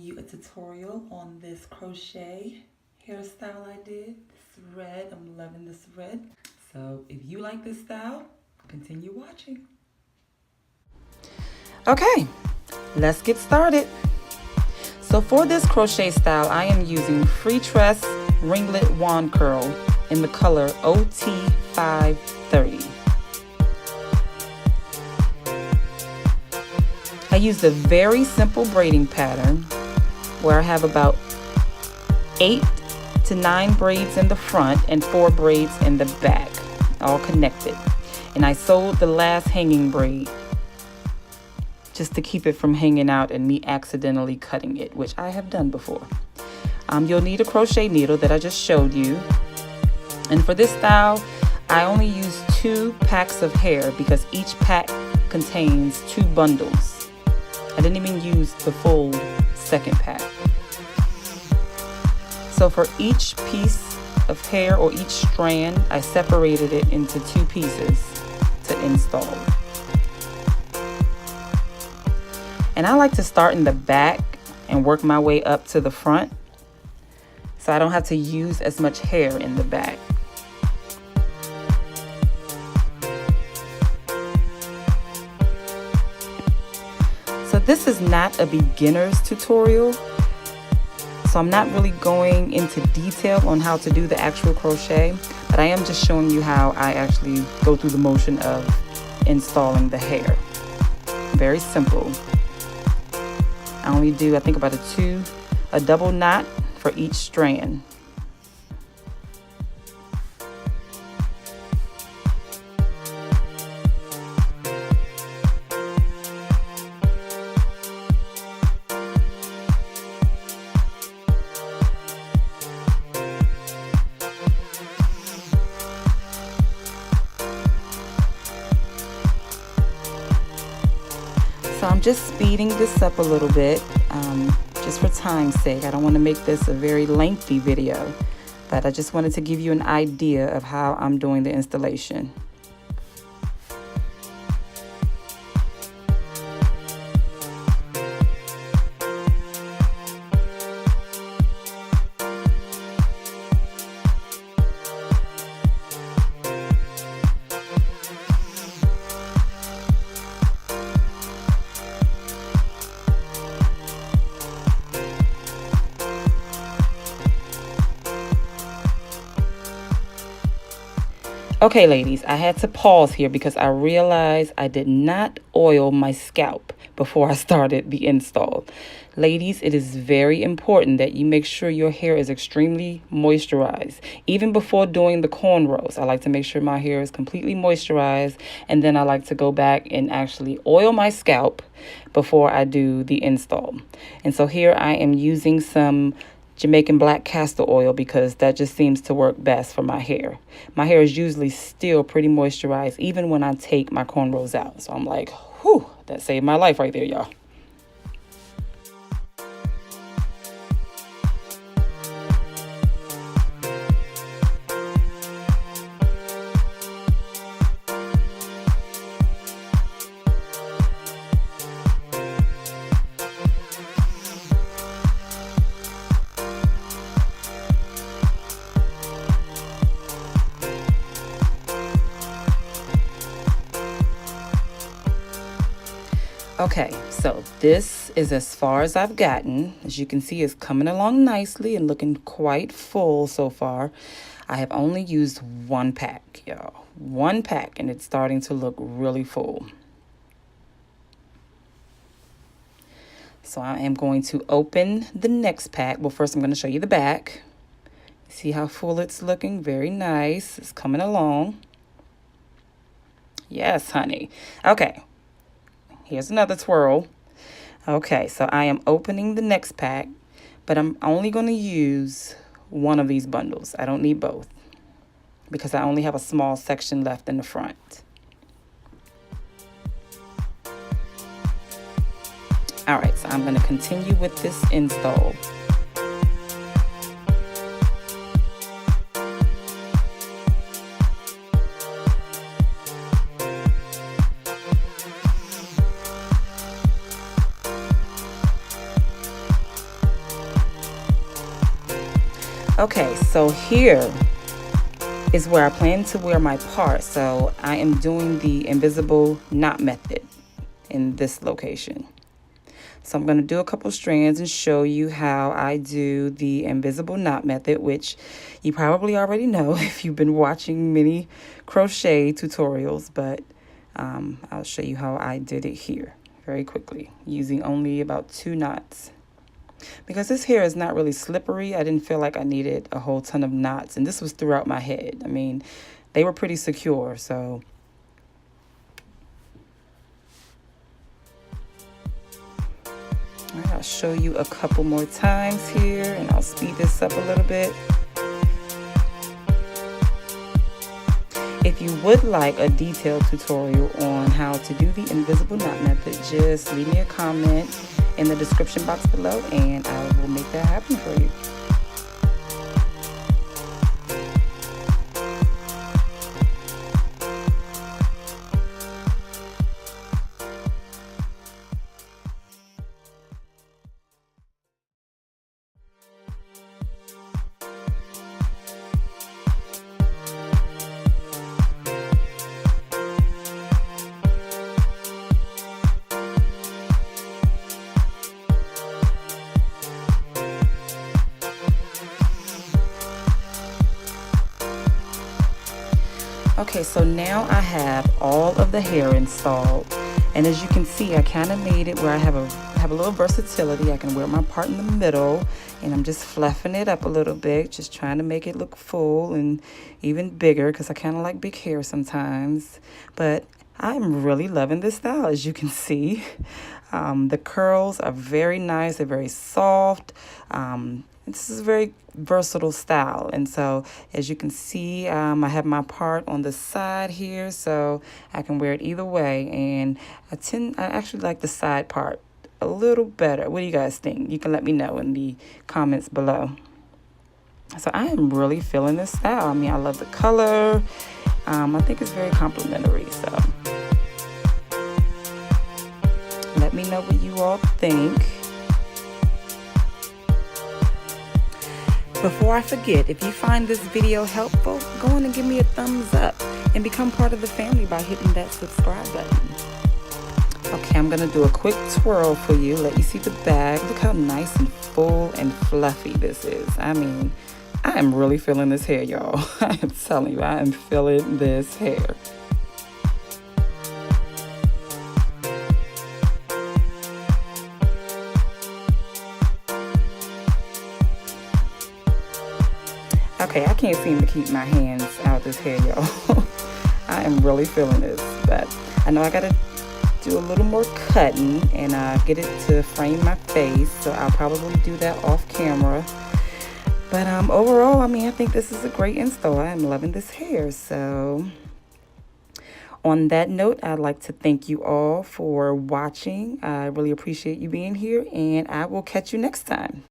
you a tutorial on this crochet hairstyle I did. This red, I'm loving this red. So if you like this style, continue watching. Okay, let's get started. So for this crochet style, I am using FreeTress Ringlet Wand Curl in the color OT530. I used a very simple braiding pattern where I have about 8 to 9 braids in the front and 4 braids in the back, all connected. And I sewed the last hanging braid just to keep it from hanging out and me accidentally cutting it, which I have done before. You'll need a crochet needle that I just showed you. And for this style, I only use 2 packs of hair because each pack contains 2 bundles. I didn't even use the full second pack. So for each piece of hair or each strand, I separated it into 2 pieces to install. And I like to start in the back and work my way up to the front, so I don't have to use as much hair in the back. So this is not a beginner's tutorial, so I'm not really going into detail on how to do the actual crochet, but I am just showing you how I actually go through the motion of installing the hair. Very simple. I only do, I think, about a double knot for each strand. So I'm just speeding this up a little bit, just for time's sake. I don't want to make this a very lengthy video, but I just wanted to give you an idea of how I'm doing the installation. Okay, ladies, I had to pause here because I realized I did not oil my scalp before I started the install. Ladies, it is very important that you make sure your hair is extremely moisturized. Even before doing the cornrows, I like to make sure my hair is completely moisturized, and then I like to go back and actually oil my scalp before I do the install. And so here I am using some Jamaican black castor oil because that just seems to work best for my hair. My hair is usually still pretty moisturized even when I take my cornrows out. So I'm like, whew, that saved my life right there, y'all. Okay, so this is as far as I've gotten. As you can see, it's coming along nicely and looking quite full so far. I have only used 1 pack, y'all. 1 pack, and it's starting to look really full. So I am going to open the next pack. Well, first I'm going to show you the back. See how full it's looking? Very nice. It's coming along. Yes, honey. Okay. Here's another twirl. Okay, so I am opening the next pack, but I'm only going to use 1 of these bundles. I don't need both because I only have a small section left in the front. All right, so I'm going to continue with this install. Okay, so here is where I plan to wear my part. So I am doing the invisible knot method in this location. So I'm going to do a couple strands and show you how I do the invisible knot method, which you probably already know if you've been watching many crochet tutorials, but I'll show you how I did it here very quickly using only about 2 knots. Because this hair is not really slippery, I didn't feel like I needed a whole ton of knots, and this was throughout my head. I mean, they were pretty secure, so I'll show you a couple more times here, and I'll speed this up a little bit. If you would like a detailed tutorial on how to do the invisible knot method, just leave me a comment in the description box below, and I will make that happen for you. Okay, so now I have all of the hair installed, and as you can see, I kind of made it where I have a little versatility. I can wear my part in the middle, and I'm just fluffing it up a little bit, just trying to make it look full and even bigger, because I kind of like big hair sometimes. But I'm really loving this style, as you can see. The curls are very nice. They're very soft. This is a very versatile style, and so as you can see, I have my part on the side here, so I can wear it either way. And I actually like the side part a little better. What do you guys think? You can let me know in the comments below. So I am really feeling this style. I mean, I love the color. I think it's very complimentary, so let me know what you all think. Before I forget, if you find this video helpful, go on and give me a thumbs up and become part of the family by hitting that subscribe button. Okay, I'm gonna do a quick twirl for you, let you see the bag. Look how nice and full and fluffy this is. I mean, I am really feeling this hair, y'all. I am telling you, I am feeling this hair. Okay, I can't seem to keep my hands out of this hair, y'all. I am really feeling this, but I know I gotta do a little more cutting and get it to frame my face, so I'll probably do that off camera. But overall, I mean, I think this is a great install. I am loving this hair. So on that note, I'd like to thank you all for watching. I really appreciate you being here, and I will catch you next time.